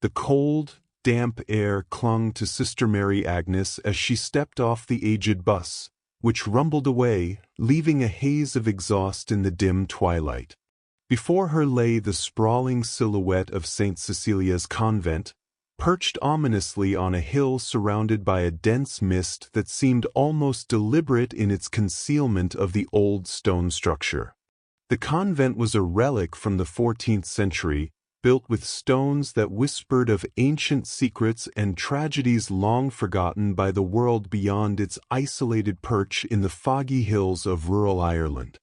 The cold, damp air clung to Sister Mary Agnes as she stepped off the aged bus, which rumbled away, leaving a haze of exhaust in the dim twilight. Before her lay the sprawling silhouette of St. Cecilia's convent, perched ominously on a hill surrounded by a dense mist that seemed almost deliberate in its concealment of the old stone structure. The convent was a relic from the 14th century, built with stones that whispered of ancient secrets and tragedies long forgotten by the world beyond its isolated perch in the foggy hills of rural Ireland.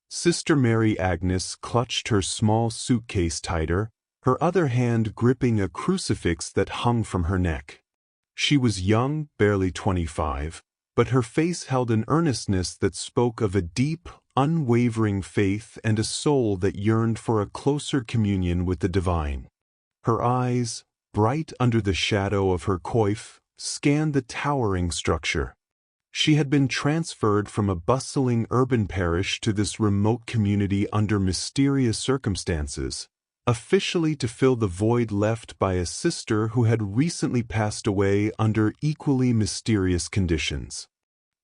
Sister Mary Agnes clutched her small suitcase tighter, her other hand gripping a crucifix that hung from her neck. She was young, barely 25, but her face held an earnestness that spoke of a deep, unwavering faith and a soul that yearned for a closer communion with the divine. Her eyes, bright under the shadow of her coif, scanned the towering structure. She had been transferred from a bustling urban parish to this remote community under mysterious circumstances, officially to fill the void left by a sister who had recently passed away under equally mysterious conditions.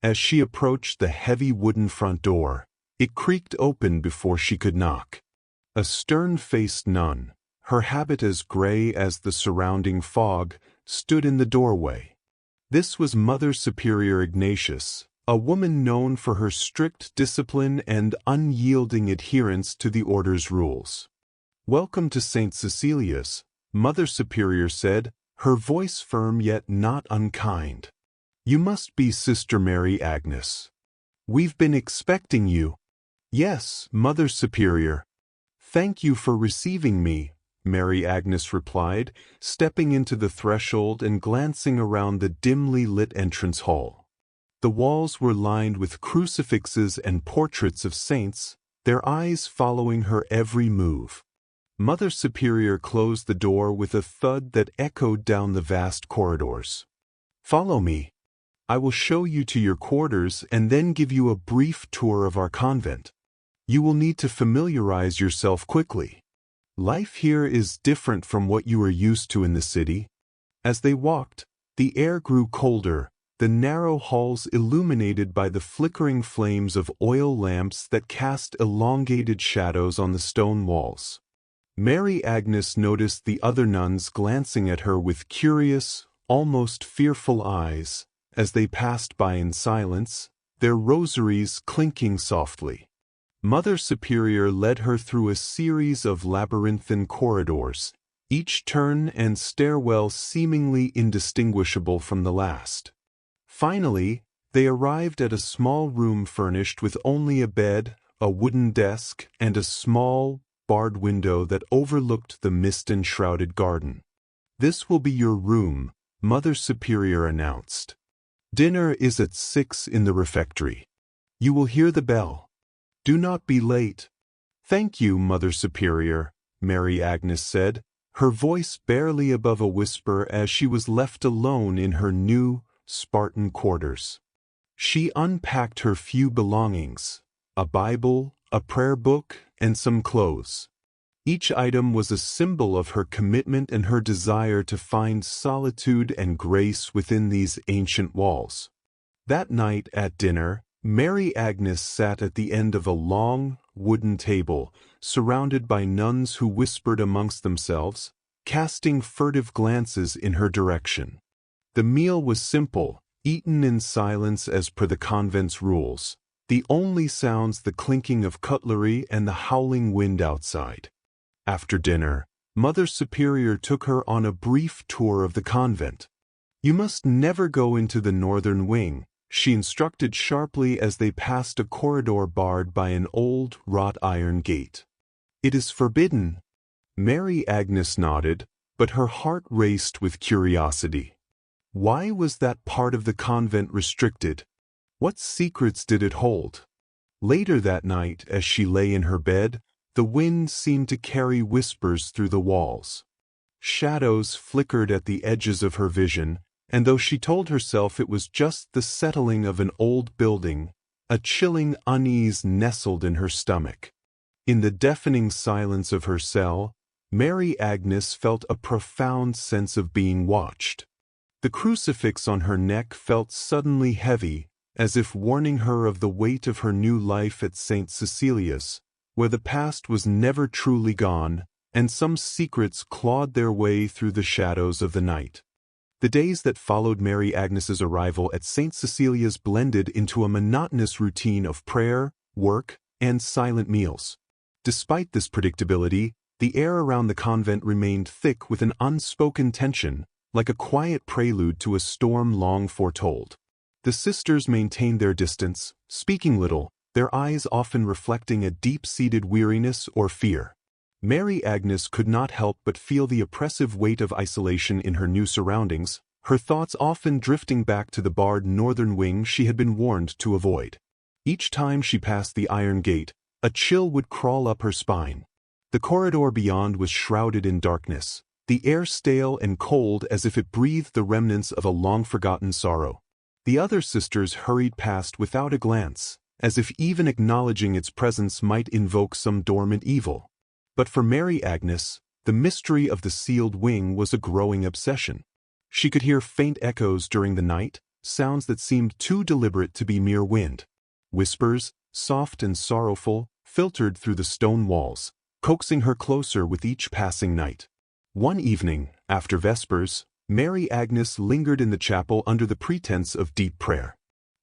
As she approached the heavy wooden front door, it creaked open before she could knock. A stern-faced nun, her habit as gray as the surrounding fog, stood in the doorway. This was Mother Superior Ignatius, a woman known for her strict discipline and unyielding adherence to the order's rules. "Welcome to St. Cecilia's," Mother Superior said, her voice firm yet not unkind. "You must be Sister Mary Agnes. We've been expecting you." "Yes, Mother Superior. Thank you for receiving me," Mary Agnes replied, stepping into the threshold and glancing around the dimly lit entrance hall. The walls were lined with crucifixes and portraits of saints, their eyes following her every move. Mother Superior closed the door with a thud that echoed down the vast corridors. "Follow me. I will show you to your quarters and then give you a brief tour of our convent. You will need to familiarize yourself quickly. Life here is different from what you are used to in the city." As they walked, the air grew colder, the narrow halls illuminated by the flickering flames of oil lamps that cast elongated shadows on the stone walls. Mary Agnes noticed the other nuns glancing at her with curious, almost fearful eyes, as they passed by in silence, their rosaries clinking softly. Mother Superior led her through a series of labyrinthine corridors, each turn and stairwell seemingly indistinguishable from the last. Finally, they arrived at a small room furnished with only a bed, a wooden desk, and a small, barred window that overlooked the mist-enshrouded garden. "This will be your room," Mother Superior announced. "Dinner is at 6 in the refectory. You will hear the bell. Do not be late." "Thank you, Mother Superior," Mary Agnes said, her voice barely above a whisper as she was left alone in her new, Spartan quarters. She unpacked her few belongings, a Bible, a prayer book, and some clothes. Each item was a symbol of her commitment and her desire to find solitude and grace within these ancient walls. That night at dinner, Mary Agnes sat at the end of a long, wooden table, surrounded by nuns who whispered amongst themselves, casting furtive glances in her direction. The meal was simple, eaten in silence as per the convent's rules, the only sounds the clinking of cutlery and the howling wind outside. After dinner, Mother Superior took her on a brief tour of the convent. "You must never go into the northern wing," she instructed sharply as they passed a corridor barred by an old, wrought-iron gate. "It is forbidden." Mary Agnes nodded, but her heart raced with curiosity. Why was that part of the convent restricted? What secrets did it hold? Later that night, as she lay in her bed, the wind seemed to carry whispers through the walls. Shadows flickered at the edges of her vision, and though she told herself it was just the settling of an old building, a chilling unease nestled in her stomach. In the deafening silence of her cell, Mary Agnes felt a profound sense of being watched. The crucifix on her neck felt suddenly heavy, as if warning her of the weight of her new life at St. Cecilia's, where the past was never truly gone, and some secrets clawed their way through the shadows of the night. The days that followed Mary Agnes's arrival at St. Cecilia's blended into a monotonous routine of prayer, work, and silent meals. Despite this predictability, the air around the convent remained thick with an unspoken tension, like a quiet prelude to a storm long foretold. The sisters maintained their distance, speaking little, their eyes often reflecting a deep-seated weariness or fear. Mary Agnes could not help but feel the oppressive weight of isolation in her new surroundings, her thoughts often drifting back to the barred northern wing she had been warned to avoid. Each time she passed the iron gate, a chill would crawl up her spine. The corridor beyond was shrouded in darkness, the air stale and cold as if it breathed the remnants of a long-forgotten sorrow. The other sisters hurried past without a glance, as if even acknowledging its presence might invoke some dormant evil. But for Mary Agnes, the mystery of the sealed wing was a growing obsession. She could hear faint echoes during the night, sounds that seemed too deliberate to be mere wind. Whispers, soft and sorrowful, filtered through the stone walls, coaxing her closer with each passing night. One evening, after Vespers, Mary Agnes lingered in the chapel under the pretense of deep prayer.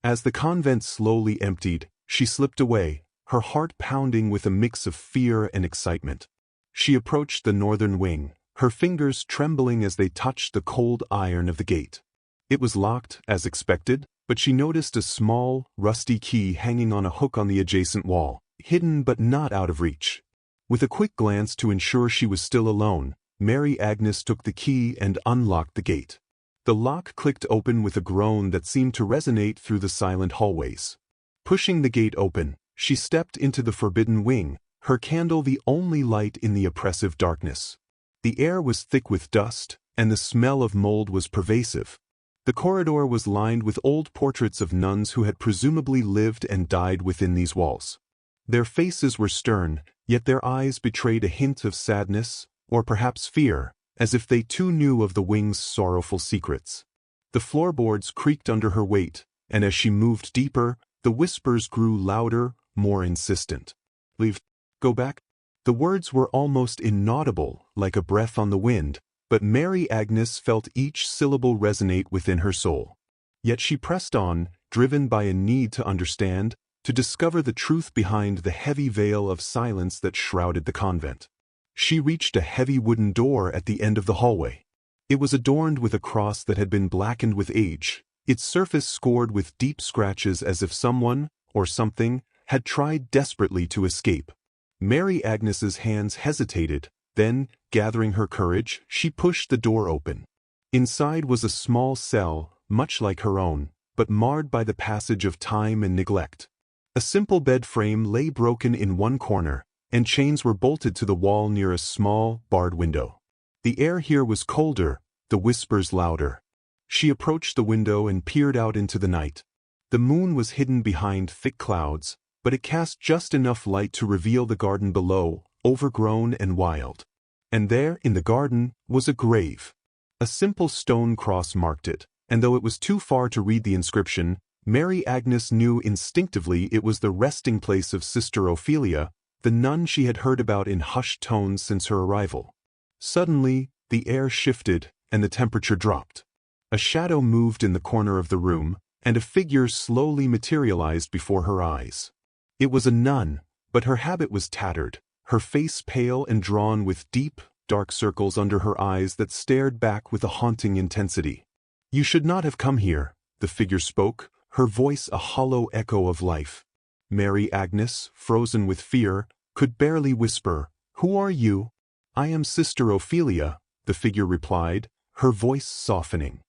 As the convent slowly emptied, she slipped away, her heart pounding with a mix of fear and excitement. She approached the northern wing, her fingers trembling as they touched the cold iron of the gate. It was locked, as expected, but she noticed a small, rusty key hanging on a hook on the adjacent wall, hidden but not out of reach. With a quick glance to ensure she was still alone, Mary Agnes took the key and unlocked the gate. The lock clicked open with a groan that seemed to resonate through the silent hallways. Pushing the gate open, she stepped into the forbidden wing, her candle the only light in the oppressive darkness. The air was thick with dust, and the smell of mold was pervasive. The corridor was lined with old portraits of nuns who had presumably lived and died within these walls. Their faces were stern, yet their eyes betrayed a hint of sadness, or perhaps fear, as if they too knew of the wing's sorrowful secrets. The floorboards creaked under her weight, and as she moved deeper, the whispers grew louder, more insistent. "Leave. Go back." The words were almost inaudible, like a breath on the wind, but Mary Agnes felt each syllable resonate within her soul. Yet she pressed on, driven by a need to understand, to discover the truth behind the heavy veil of silence that shrouded the convent. She reached a heavy wooden door at the end of the hallway. It was adorned with a cross that had been blackened with age, its surface scored with deep scratches as if someone, or something, had tried desperately to escape. Mary Agnes's hands hesitated, then, gathering her courage, she pushed the door open. Inside was a small cell, much like her own, but marred by the passage of time and neglect. A simple bed frame lay broken in one corner, and chains were bolted to the wall near a small, barred window. The air here was colder, the whispers louder. She approached the window and peered out into the night. The moon was hidden behind thick clouds, but it cast just enough light to reveal the garden below, overgrown and wild. And there, in the garden, was a grave. A simple stone cross marked it, and though it was too far to read the inscription, Mary Agnes knew instinctively it was the resting place of Sister Ophelia, the nun she had heard about in hushed tones since her arrival. Suddenly, the air shifted, and the temperature dropped. A shadow moved in the corner of the room, and a figure slowly materialized before her eyes. It was a nun, but her habit was tattered, her face pale and drawn with deep, dark circles under her eyes that stared back with a haunting intensity. "You should not have come here," the figure spoke, her voice a hollow echo of life. Mary Agnes, frozen with fear, could barely whisper, "Who are you?" "I am Sister Ophelia," the figure replied, her voice softening.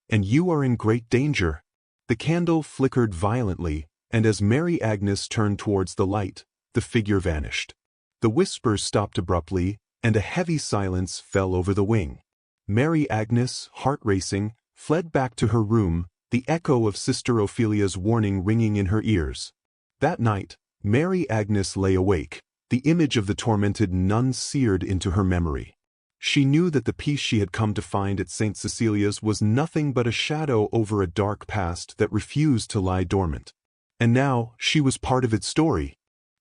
"And you are in great danger." The candle flickered violently, and as Mary Agnes turned towards the light, the figure vanished. The whispers stopped abruptly, and a heavy silence fell over the wing. Mary Agnes, heart racing, fled back to her room, the echo of Sister Ophelia's warning ringing in her ears. That night, Mary Agnes lay awake, The image of the tormented nun seared into her memory. She knew that the peace she had come to find at St. Cecilia's was nothing but a shadow over a dark past that refused to lie dormant. And now, she was part of its story.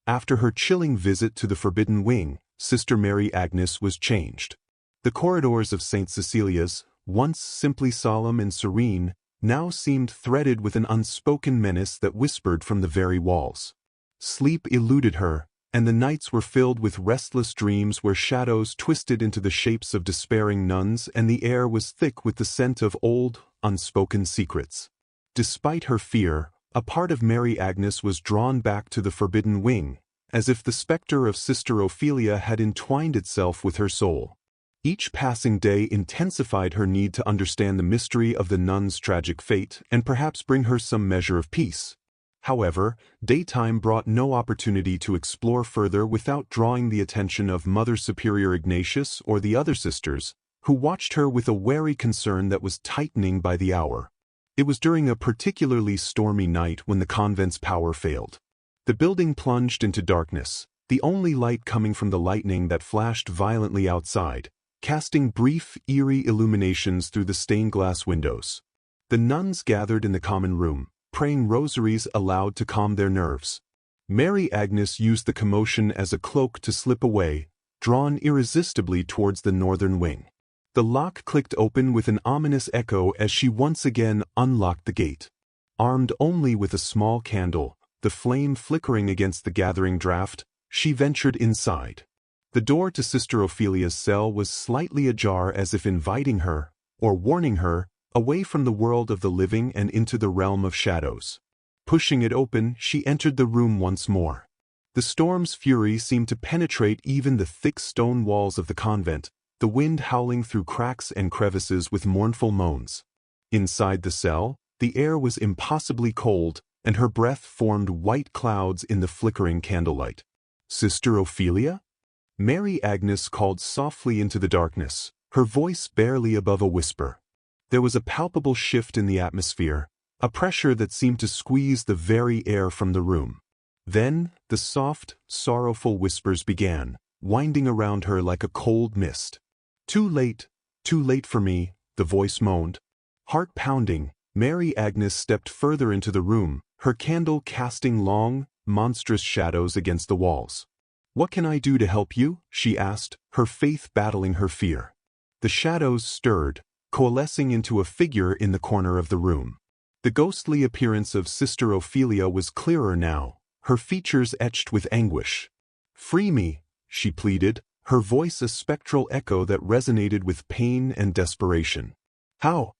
After her chilling visit to the Forbidden Wing, Sister Mary Agnes was changed. The corridors of St. Cecilia's, once simply solemn and serene, now seemed threaded with an unspoken menace that whispered from the very walls. Sleep eluded her, and the nights were filled with restless dreams where shadows twisted into the shapes of despairing nuns and the air was thick with the scent of old, unspoken secrets. Despite her fear, a part of Mary Agnes was drawn back to the Forbidden Wing, as if the specter of Sister Ophelia had entwined itself with her soul. Each passing day intensified her need to understand the mystery of the nun's tragic fate and perhaps bring her some measure of peace. However, daytime brought no opportunity to explore further without drawing the attention of Mother Superior Ignatius or the other sisters, who watched her with a wary concern that was tightening by the hour. It was during a particularly stormy night when the convent's power failed. The building plunged into darkness, the only light coming from the lightning that flashed violently outside, casting brief, eerie illuminations through the stained-glass windows. The nuns gathered in the common room, praying rosaries aloud to calm their nerves. Mary Agnes used the commotion as a cloak to slip away, drawn irresistibly towards the northern wing. The lock clicked open with an ominous echo as she once again unlocked the gate. Armed only with a small candle, the flame flickering against the gathering draught, she ventured inside. The door to Sister Ophelia's cell was slightly ajar as if inviting her, or warning her, away from the world of the living and into the realm of shadows. Pushing it open, she entered the room once more. The storm's fury seemed to penetrate even the thick stone walls of the convent, the wind howling through cracks and crevices with mournful moans. Inside the cell, the air was impossibly cold, and her breath formed white clouds in the flickering candlelight. "Sister Ophelia?" Mary Agnes called softly into the darkness, her voice barely above a whisper. There was a palpable shift in the atmosphere, a pressure that seemed to squeeze the very air from the room. Then, the soft, sorrowful whispers began, winding around her like a cold mist. Too late for me," the voice moaned. Heart pounding, Mary Agnes stepped further into the room, her candle casting long, monstrous shadows against the walls. "What can I do to help you?" she asked, her faith battling her fear. The shadows stirred, coalescing into a figure in the corner of the room. The ghostly appearance of Sister Ophelia was clearer now, her features etched with anguish. "Free me," she pleaded, her voice a spectral echo that resonated with pain and desperation. "How?"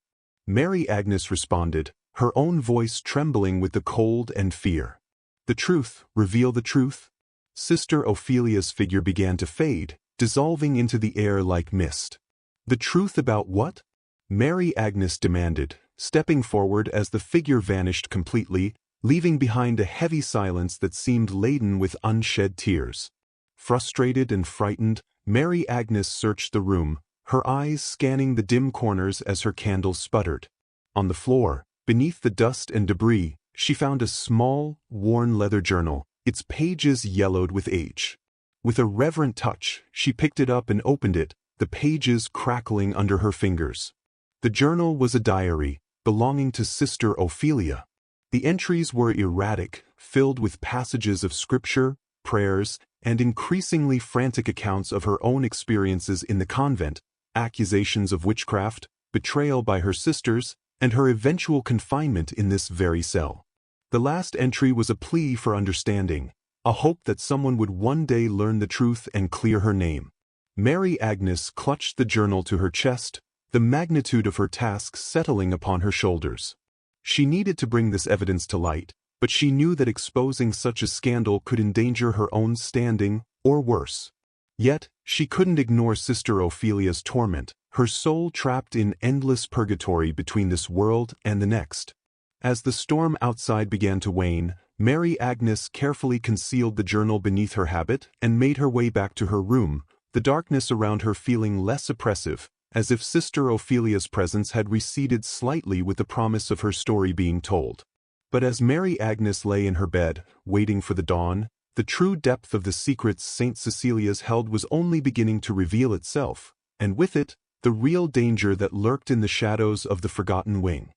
Mary Agnes responded, her own voice trembling with the cold and fear. "The truth, reveal the truth." Sister Ophelia's figure began to fade, dissolving into the air like mist. "The truth about what?" Mary Agnes demanded, stepping forward as the figure vanished completely, leaving behind a heavy silence that seemed laden with unshed tears. Frustrated and frightened, Mary Agnes searched the room, her eyes scanning the dim corners as her candle sputtered. On the floor, beneath the dust and debris, she found a small, worn leather journal, its pages yellowed with age. With a reverent touch, she picked it up and opened it, the pages crackling under her fingers. The journal was a diary, belonging to Sister Ophelia. The entries were erratic, filled with passages of scripture, prayers, and increasingly frantic accounts of her own experiences in the convent, accusations of witchcraft, betrayal by her sisters, and her eventual confinement in this very cell. The last entry was a plea for understanding, a hope that someone would one day learn the truth and clear her name. Mary Agnes clutched the journal to her chest, the magnitude of her task settling upon her shoulders. She needed to bring this evidence to light, but she knew that exposing such a scandal could endanger her own standing, or worse. Yet, she couldn't ignore Sister Ophelia's torment, her soul trapped in endless purgatory between this world and the next. As the storm outside began to wane, Mary Agnes carefully concealed the journal beneath her habit and made her way back to her room, the darkness around her feeling less oppressive, as if Sister Ophelia's presence had receded slightly with the promise of her story being told. But as Mary Agnes lay in her bed, waiting for the dawn, The true depth of the secrets St. Cecilia's held was only beginning to reveal itself, and with it, the real danger that lurked in the shadows of the forgotten wing.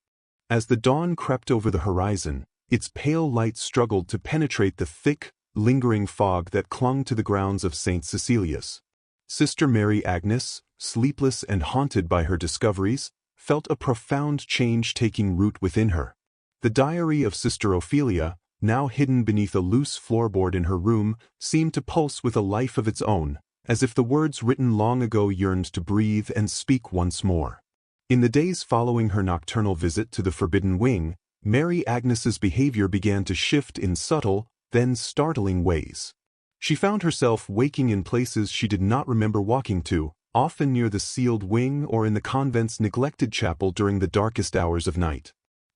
As the dawn crept over the horizon, its pale light struggled to penetrate the thick, lingering fog that clung to the grounds of St. Cecilia's. Sister Mary Agnes, sleepless and haunted by her discoveries, felt a profound change taking root within her. The diary of Sister Ophelia, now hidden beneath a loose floorboard in her room, seemed to pulse with a life of its own, as if the words written long ago yearned to breathe and speak once more. In the days following her nocturnal visit to the Forbidden Wing, Mary Agnes's behavior began to shift in subtle, then startling ways. She found herself waking in places she did not remember walking to, often near the sealed wing or in the convent's neglected chapel during the darkest hours of night.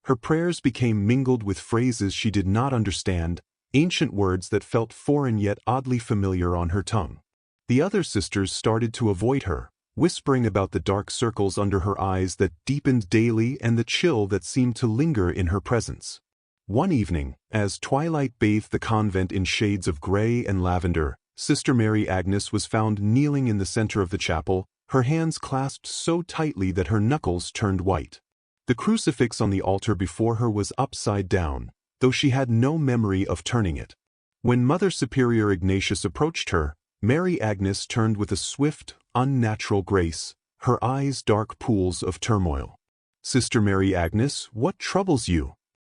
Her prayers became mingled with phrases she did not understand, ancient words that felt foreign yet oddly familiar on her tongue. The other sisters started to avoid her, whispering about the dark circles under her eyes that deepened daily and the chill that seemed to linger in her presence. One evening, as twilight bathed the convent in shades of gray and lavender, Sister Mary Agnes was found kneeling in the center of the chapel, her hands clasped so tightly that her knuckles turned white. The crucifix on the altar before her was upside down, though she had no memory of turning it. When Mother Superior Ignatius approached her, Mary Agnes turned with a swift, unnatural grace, her eyes dark pools of turmoil. "Sister Mary Agnes, what troubles you?"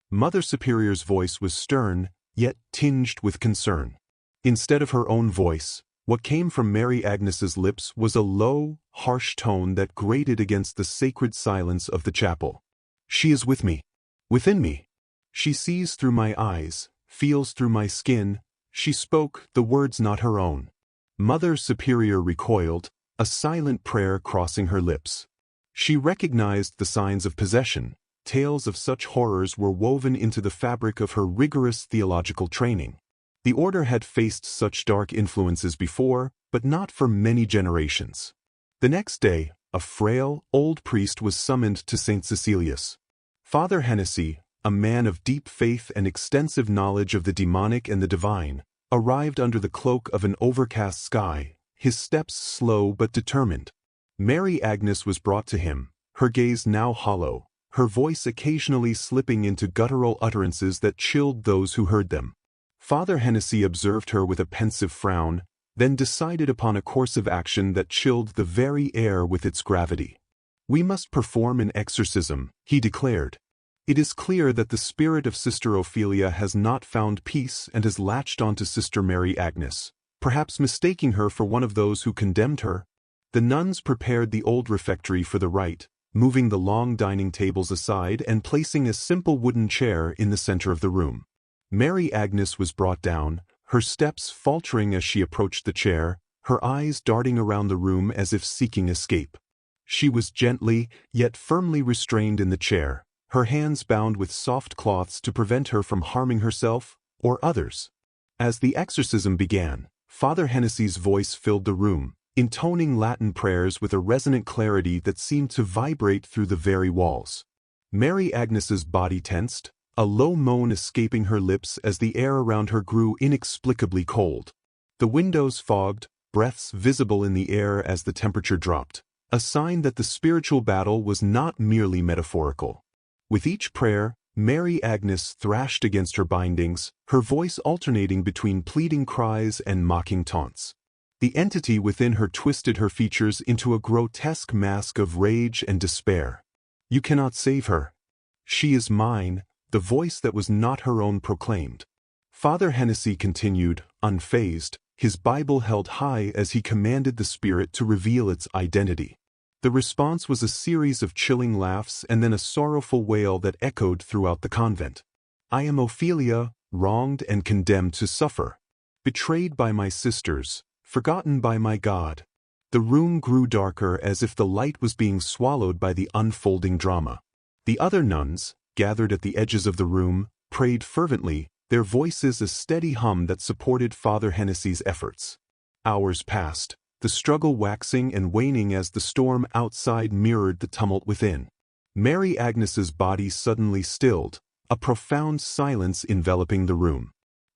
Mother Superior's voice was stern, yet tinged with concern. Instead of her own voice, what came from Mary Agnes's lips was a low, harsh tone that grated against the sacred silence of the chapel. "She is with me. Within me. She sees through my eyes, feels through my skin." She spoke, the words not her own. Mother Superior recoiled, a silent prayer crossing her lips. She recognized the signs of possession. Tales of such horrors were woven into the fabric of her rigorous theological training. The order had faced such dark influences before, but not for many generations. The next day, a frail, old priest was summoned to St. Cecilia's. Father Hennessy, a man of deep faith and extensive knowledge of the demonic and the divine, arrived under the cloak of an overcast sky, his steps slow but determined. Mary Agnes was brought to him, her gaze now hollow, her voice occasionally slipping into guttural utterances that chilled those who heard them. Father Hennessy observed her with a pensive frown, then decided upon a course of action that chilled the very air with its gravity. "We must perform an exorcism," he declared. "It is clear that the spirit of Sister Ophelia has not found peace and has latched onto Sister Mary Agnes, perhaps mistaking her for one of those who condemned her." The nuns prepared the old refectory for the rite, moving the long dining tables aside and placing a simple wooden chair in the center of the room. Mary Agnes was brought down, her steps faltering as she approached the chair, her eyes darting around the room as if seeking escape. She was gently, yet firmly restrained in the chair, her hands bound with soft cloths to prevent her from harming herself or others. As the exorcism began, Father Hennessy's voice filled the room, intoning Latin prayers with a resonant clarity that seemed to vibrate through the very walls. Mary Agnes's body tensed, a low moan escaping her lips as the air around her grew inexplicably cold. The windows fogged, breaths visible in the air as the temperature dropped, a sign that the spiritual battle was not merely metaphorical. With each prayer, Mary Agnes thrashed against her bindings, her voice alternating between pleading cries and mocking taunts. The entity within her twisted her features into a grotesque mask of rage and despair. "You cannot save her. She is mine," the voice that was not her own proclaimed. Father Hennessy continued, unfazed, his Bible held high as he commanded the spirit to reveal its identity. The response was a series of chilling laughs and then a sorrowful wail that echoed throughout the convent. "I am Ophelia, wronged and condemned to suffer. Betrayed by my sisters, forgotten by my God." The room grew darker as if the light was being swallowed by the unfolding drama. The other nuns, gathered at the edges of the room, prayed fervently, their voices a steady hum that supported Father Hennessy's efforts. Hours passed, the struggle waxing and waning as the storm outside mirrored the tumult within. Mary Agnes's body suddenly stilled, a profound silence enveloping the room.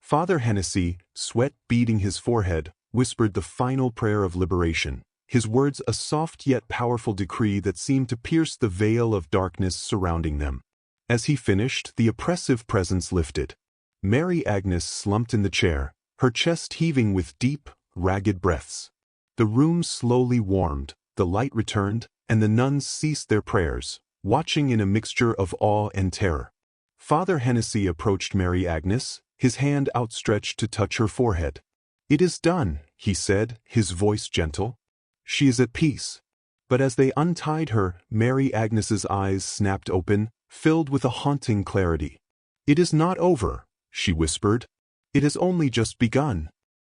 Father Hennessy, sweat beading his forehead, whispered the final prayer of liberation, his words a soft yet powerful decree that seemed to pierce the veil of darkness surrounding them. As he finished, the oppressive presence lifted. Mary Agnes slumped in the chair, her chest heaving with deep, ragged breaths. The room slowly warmed, the light returned, and the nuns ceased their prayers, watching in a mixture of awe and terror. Father Hennessy approached Mary Agnes, his hand outstretched to touch her forehead. "It is done," he said, his voice gentle. "She is at peace." But as they untied her, Mary Agnes's eyes snapped open, filled with a haunting clarity. "It is not over," she whispered. "It has only just begun."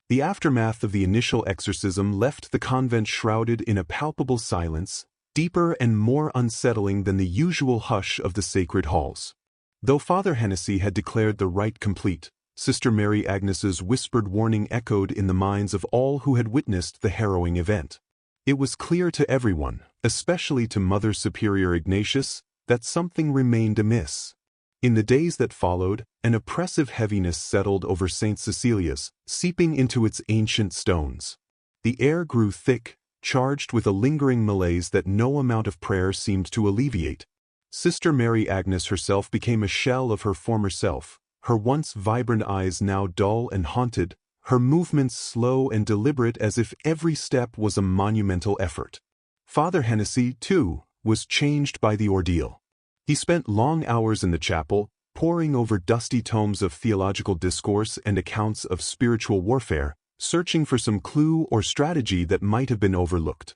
The aftermath of the initial exorcism left the convent shrouded in a palpable silence, deeper and more unsettling than the usual hush of the sacred halls. Though Father Hennessy had declared the rite complete, Sister Mary Agnes's whispered warning echoed in the minds of all who had witnessed the harrowing event. It was clear to everyone, especially to Mother Superior Ignatius, that something remained amiss. In the days that followed, an oppressive heaviness settled over St. Cecilia's, seeping into its ancient stones. The air grew thick, charged with a lingering malaise that no amount of prayer seemed to alleviate. Sister Mary Agnes herself became a shell of her former self, her once vibrant eyes now dull and haunted, her movements slow and deliberate as if every step was a monumental effort. Father Hennessy, too, was changed by the ordeal. He spent long hours in the chapel, poring over dusty tomes of theological discourse and accounts of spiritual warfare, searching for some clue or strategy that might have been overlooked.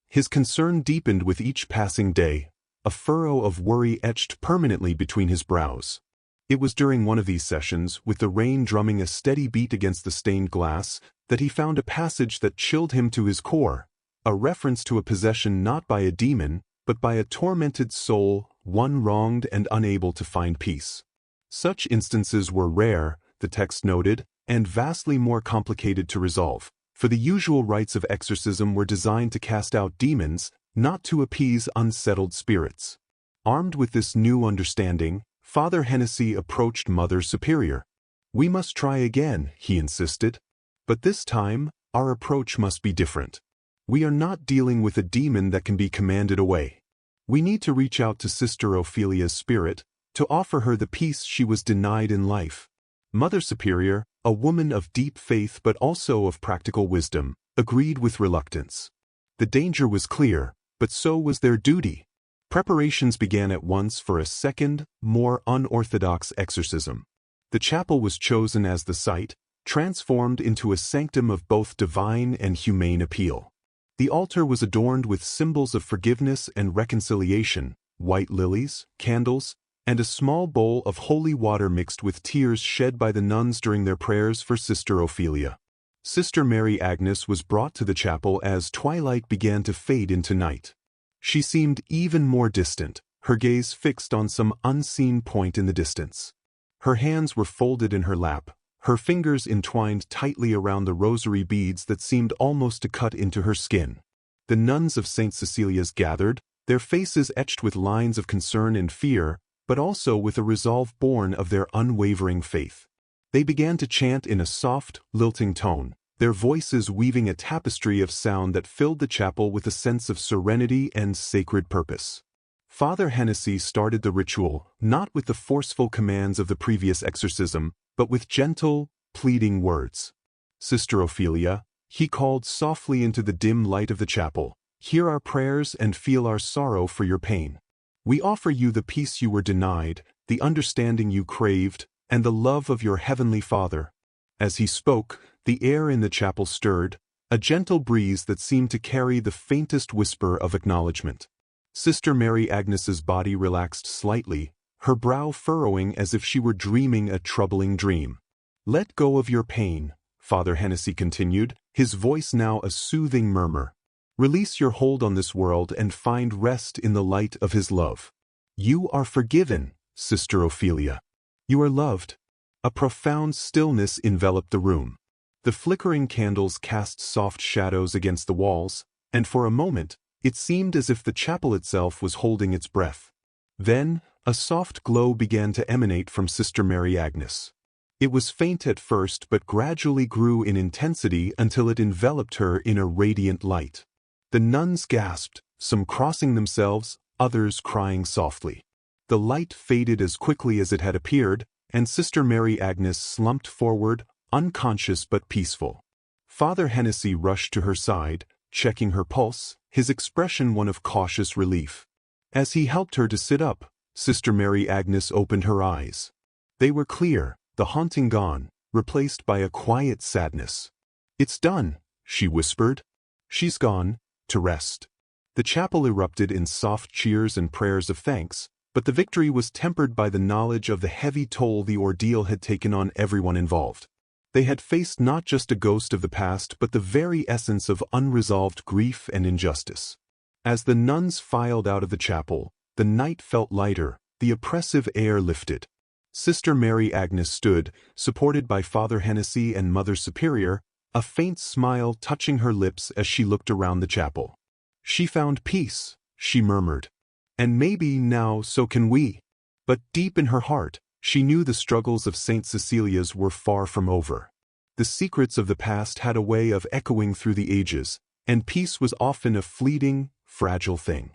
His concern deepened with each passing day, a furrow of worry etched permanently between his brows. It was during one of these sessions, with the rain drumming a steady beat against the stained glass, that he found a passage that chilled him to his core, a reference to a possession not by a demon, but by a tormented soul, one wronged and unable to find peace. Such instances were rare, the text noted, and vastly more complicated to resolve, for the usual rites of exorcism were designed to cast out demons, not to appease unsettled spirits. Armed with this new understanding, Father Hennessy approached Mother Superior. "We must try again," he insisted. "But this time, our approach must be different. We are not dealing with a demon that can be commanded away. We need to reach out to Sister Ophelia's spirit, to offer her the peace she was denied in life." Mother Superior, a woman of deep faith but also of practical wisdom, agreed with reluctance. The danger was clear, but so was their duty. Preparations began at once for a second, more unorthodox exorcism. The chapel was chosen as the site, transformed into a sanctum of both divine and humane appeal. The altar was adorned with symbols of forgiveness and reconciliation, white lilies, candles, and a small bowl of holy water mixed with tears shed by the nuns during their prayers for Sister Ophelia. Sister Mary Agnes was brought to the chapel as twilight began to fade into night. She seemed even more distant, her gaze fixed on some unseen point in the distance. Her hands were folded in her lap, her fingers entwined tightly around the rosary beads that seemed almost to cut into her skin. The nuns of St. Cecilia's gathered, their faces etched with lines of concern and fear, but also with a resolve born of their unwavering faith. They began to chant in a soft, lilting tone, their voices weaving a tapestry of sound that filled the chapel with a sense of serenity and sacred purpose. Father Hennessy started the ritual, not with the forceful commands of the previous exorcism, but with gentle, pleading words. "Sister Ophelia," he called softly into the dim light of the chapel, "hear our prayers and feel our sorrow for your pain. We offer you the peace you were denied, the understanding you craved, and the love of your heavenly Father." As he spoke, the air in the chapel stirred, a gentle breeze that seemed to carry the faintest whisper of acknowledgement. Sister Mary Agnes's body relaxed slightly, her brow furrowing as if she were dreaming a troubling dream. "Let go of your pain," Father Hennessy continued, his voice now a soothing murmur. "Release your hold on this world and find rest in the light of His love. You are forgiven, Sister Ophelia. You are loved." A profound stillness enveloped the room. The flickering candles cast soft shadows against the walls, and for a moment, it seemed as if the chapel itself was holding its breath. Then, a soft glow began to emanate from Sister Mary Agnes. It was faint at first but gradually grew in intensity until it enveloped her in a radiant light. The nuns gasped, some crossing themselves, others crying softly. The light faded as quickly as it had appeared, and Sister Mary Agnes slumped forward, unconscious but peaceful. Father Hennessy rushed to her side, checking her pulse, his expression one of cautious relief. As he helped her to sit up, Sister Mary Agnes opened her eyes. They were clear, the haunting gone, replaced by a quiet sadness. "It's done," she whispered. "She's gone, to rest." The chapel erupted in soft cheers and prayers of thanks, but the victory was tempered by the knowledge of the heavy toll the ordeal had taken on everyone involved. They had faced not just a ghost of the past but the very essence of unresolved grief and injustice. As the nuns filed out of the chapel, the night felt lighter, the oppressive air lifted. Sister Mary Agnes stood, supported by Father Hennessy and Mother Superior, a faint smile touching her lips as she looked around the chapel. "She found peace," she murmured. "And maybe now so can we." But deep in her heart, she knew the struggles of St. Cecilia's were far from over. The secrets of the past had a way of echoing through the ages, and peace was often a fleeting, fragile thing.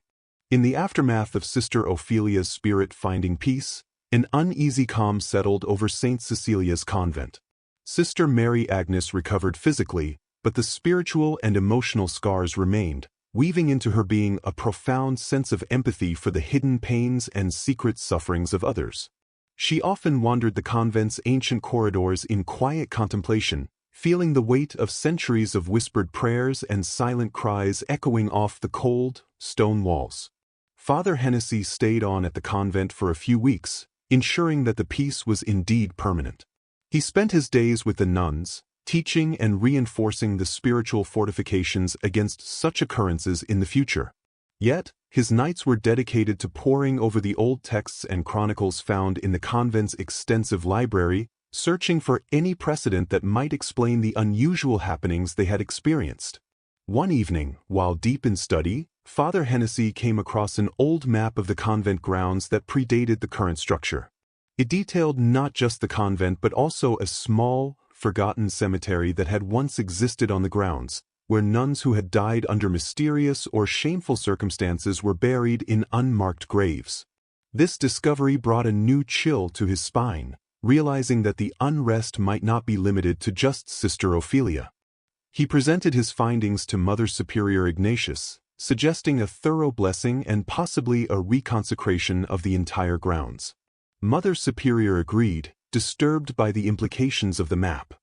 In the aftermath of Sister Ophelia's spirit finding peace, an uneasy calm settled over St. Cecilia's convent. Sister Mary Agnes recovered physically, but the spiritual and emotional scars remained, weaving into her being a profound sense of empathy for the hidden pains and secret sufferings of others. She often wandered the convent's ancient corridors in quiet contemplation, feeling the weight of centuries of whispered prayers and silent cries echoing off the cold, stone walls. Father Hennessy stayed on at the convent for a few weeks, ensuring that the peace was indeed permanent. He spent his days with the nuns, teaching and reinforcing the spiritual fortifications against such occurrences in the future. Yet, his nights were dedicated to poring over the old texts and chronicles found in the convent's extensive library, searching for any precedent that might explain the unusual happenings they had experienced. One evening, while deep in study, Father Hennessy came across an old map of the convent grounds that predated the current structure. It detailed not just the convent but also a small, forgotten cemetery that had once existed on the grounds, where nuns who had died under mysterious or shameful circumstances were buried in unmarked graves. This discovery brought a new chill to his spine, realizing that the unrest might not be limited to just Sister Ophelia. He presented his findings to Mother Superior Ignatius, suggesting a thorough blessing and possibly a reconsecration of the entire grounds. Mother Superior agreed, disturbed by the implications of the map.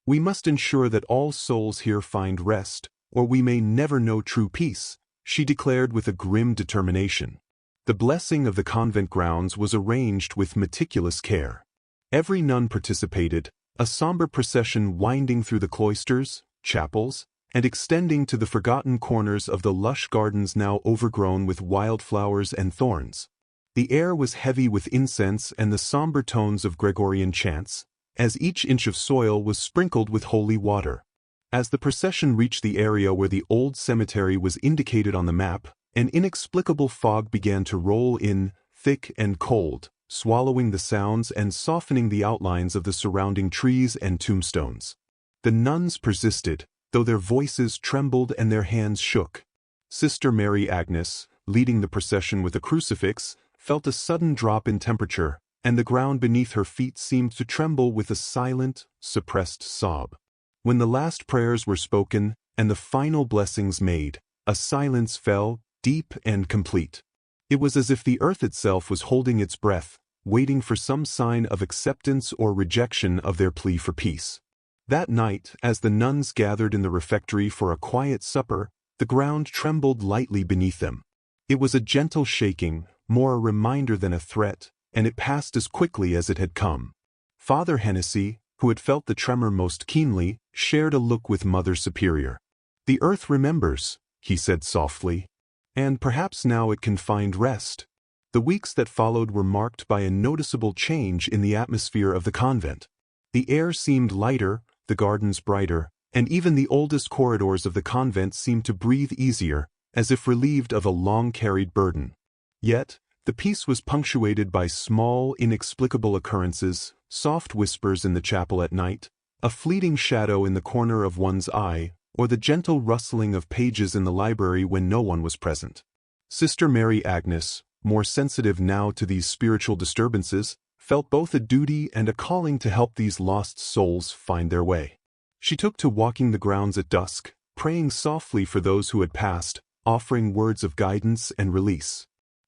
"We must ensure that all souls here find rest, or we may never know true peace," she declared with a grim determination. The blessing of the convent grounds was arranged with meticulous care. Every nun participated, a somber procession winding through the cloisters, chapels, and extending to the forgotten corners of the lush gardens now overgrown with wildflowers and thorns. The air was heavy with incense and the somber tones of Gregorian chants, as each inch of soil was sprinkled with holy water. As the procession reached the area where the old cemetery was indicated on the map, an inexplicable fog began to roll in, thick and cold, swallowing the sounds and softening the outlines of the surrounding trees and tombstones. The nuns persisted, though their voices trembled and their hands shook. Sister Mary Agnes, leading the procession with a crucifix, felt a sudden drop in temperature, and the ground beneath her feet seemed to tremble with a silent, suppressed sob. When the last prayers were spoken and the final blessings made, a silence fell, deep and complete. It was as if the earth itself was holding its breath, waiting for some sign of acceptance or rejection of their plea for peace. That night, as the nuns gathered in the refectory for a quiet supper, the ground trembled lightly beneath them. It was a gentle shaking, more a reminder than a threat, and it passed as quickly as it had come. Father Hennessy, who had felt the tremor most keenly, shared a look with Mother Superior. "The earth remembers," he said softly, "and perhaps now it can find rest." The weeks that followed were marked by a noticeable change in the atmosphere of the convent. The air seemed lighter, the gardens brighter, and even the oldest corridors of the convent seemed to breathe easier, as if relieved of a long-carried burden. Yet, The peace was punctuated by small, inexplicable occurrences, soft whispers in the chapel at night, a fleeting shadow in the corner of one's eye, or the gentle rustling of pages in the library when no one was present. Sister Mary Agnes, more sensitive now to these spiritual disturbances, felt both a duty and a calling to help these lost souls find their way. She took to walking the grounds at dusk, praying softly for those who had passed, offering words of guidance and release.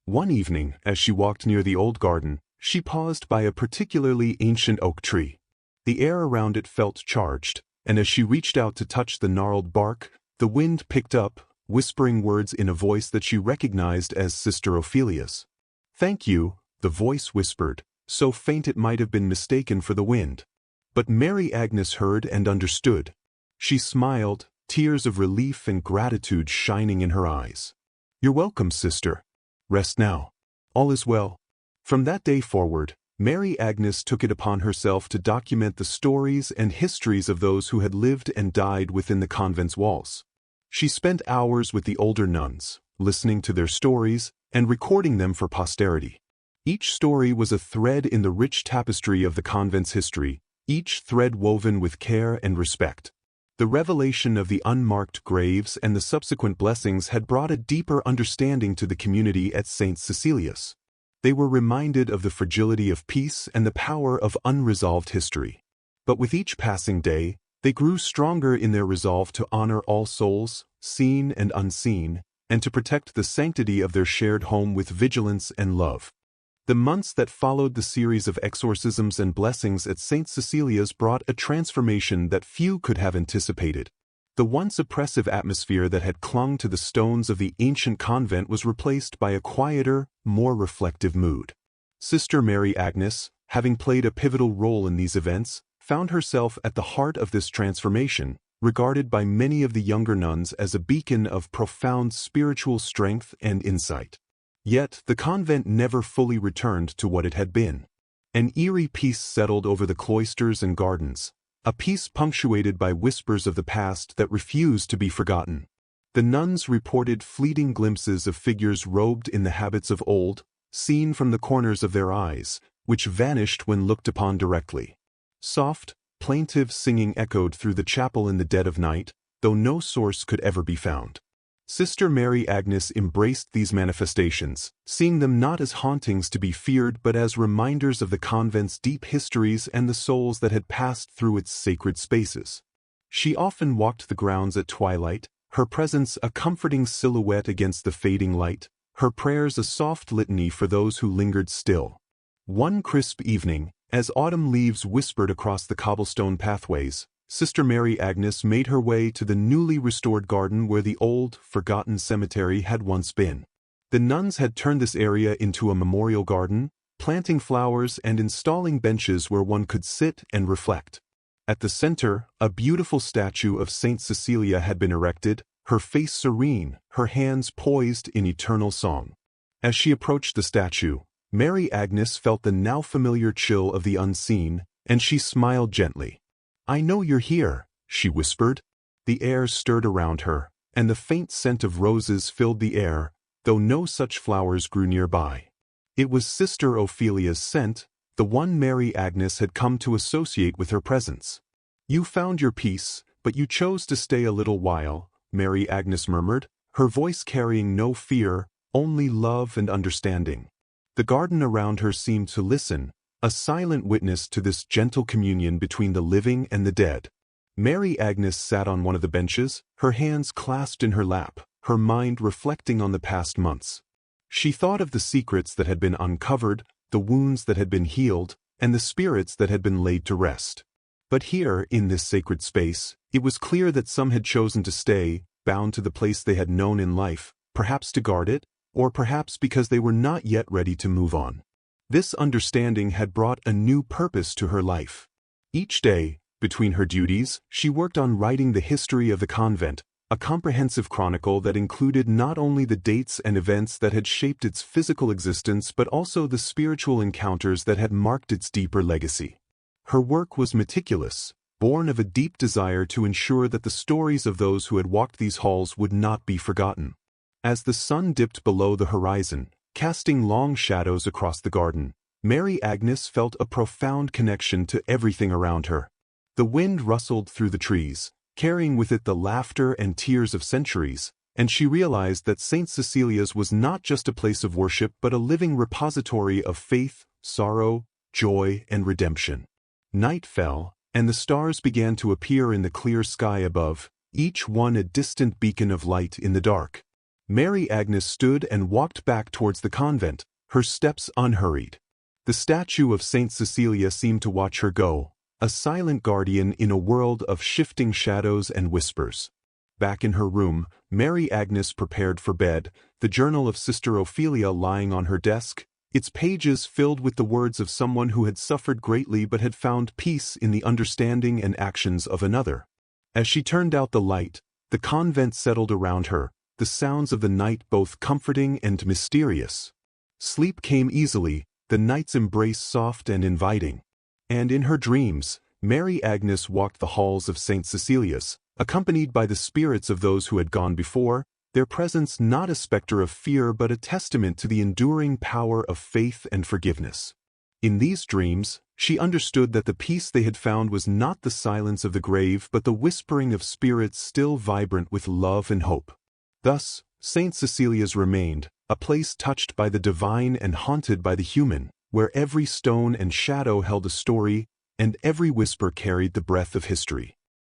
One evening, as she walked near the old garden, she paused by a particularly ancient oak tree. The air around it felt charged, and as she reached out to touch the gnarled bark, the wind picked up, whispering words in a voice that she recognized as Sister Ophelia's. "Thank you," the voice whispered, so faint it might have been mistaken for the wind. But Mary Agnes heard and understood. She smiled, tears of relief and gratitude shining in her eyes. "You're welcome, sister. Rest now. All is well." From that day forward, Mary Agnes took it upon herself to document the stories and histories of those who had lived and died within the convent's walls. She spent hours with the older nuns, listening to their stories and recording them for posterity. Each story was a thread in the rich tapestry of the convent's history, each thread woven with care and respect. The revelation of the unmarked graves and the subsequent blessings had brought a deeper understanding to the community at St. Cecilia's. They were reminded of the fragility of peace and the power of unresolved history. But with each passing day, they grew stronger in their resolve to honor all souls, seen and unseen, and to protect the sanctity of their shared home with vigilance and love. The months that followed the series of exorcisms and blessings at St. Cecilia's brought a transformation that few could have anticipated. The once oppressive atmosphere that had clung to the stones of the ancient convent was replaced by a quieter, more reflective mood. Sister Mary Agnes, having played a pivotal role in these events, found herself at the heart of this transformation, regarded by many of the younger nuns as a beacon of profound spiritual strength and insight. Yet, the convent never fully returned to what it had been. An eerie peace settled over the cloisters and gardens, a peace punctuated by whispers of the past that refused to be forgotten. The nuns reported fleeting glimpses of figures robed in the habits of old, seen from the corners of their eyes, which vanished when looked upon directly. Soft, plaintive singing echoed through the chapel in the dead of night, though no source could ever be found. Sister Mary Agnes embraced these manifestations, seeing them not as hauntings to be feared but as reminders of the convent's deep histories and the souls that had passed through its sacred spaces. She often walked the grounds at twilight, her presence a comforting silhouette against the fading light, her prayers a soft litany for those who lingered still. One crisp evening, as autumn leaves whispered across the cobblestone pathways, Sister Mary Agnes made her way to the newly restored garden where the old, forgotten cemetery had once been. The nuns had turned this area into a memorial garden, planting flowers and installing benches where one could sit and reflect. At the center, a beautiful statue of Saint Cecilia had been erected, her face serene, her hands poised in eternal song. As she approached the statue, Mary Agnes felt the now familiar chill of the unseen, and she smiled gently. "I know you're here," she whispered. The air stirred around her, and the faint scent of roses filled the air, though no such flowers grew nearby. It was Sister Ophelia's scent, the one Mary Agnes had come to associate with her presence. "You found your peace, but you chose to stay a little while," Mary Agnes murmured, her voice carrying no fear, only love and understanding. The garden around her seemed to listen, a silent witness to this gentle communion between the living and the dead. Mary Agnes sat on one of the benches, her hands clasped in her lap, her mind reflecting on the past months. She thought of the secrets that had been uncovered, the wounds that had been healed, and the spirits that had been laid to rest. But here, in this sacred space, it was clear that some had chosen to stay, bound to the place they had known in life, perhaps to guard it, or perhaps because they were not yet ready to move on. This understanding had brought a new purpose to her life. Each day, between her duties, she worked on writing the history of the convent, a comprehensive chronicle that included not only the dates and events that had shaped its physical existence but also the spiritual encounters that had marked its deeper legacy. Her work was meticulous, born of a deep desire to ensure that the stories of those who had walked these halls would not be forgotten. As the sun dipped below the horizon, casting long shadows across the garden. Mary Agnes felt a profound connection to everything around her. The wind rustled through the trees, carrying with it the laughter and tears of centuries, and she realized that St. Cecilia's was not just a place of worship but a living repository of faith, sorrow, joy, and redemption. Night fell, and the stars began to appear in the clear sky above, each one a distant beacon of light in the dark. Mary Agnes stood and walked back towards the convent, her steps unhurried. The statue of St. Cecilia seemed to watch her go, a silent guardian in a world of shifting shadows and whispers. Back in her room, Mary Agnes prepared for bed, the journal of Sister Ophelia lying on her desk, its pages filled with the words of someone who had suffered greatly but had found peace in the understanding and actions of another. As she turned out the light, the convent settled around her, the sounds of the night both comforting and mysterious. Sleep came easily, the night's embrace soft and inviting. And in her dreams, Mary Agnes walked the halls of St. Cecilia's, accompanied by the spirits of those who had gone before, their presence not a specter of fear but a testament to the enduring power of faith and forgiveness. In these dreams, she understood that the peace they had found was not the silence of the grave but the whispering of spirits still vibrant with love and hope. Thus, St. Cecilia's remained, a place touched by the divine and haunted by the human, where every stone and shadow held a story, and every whisper carried the breath of history.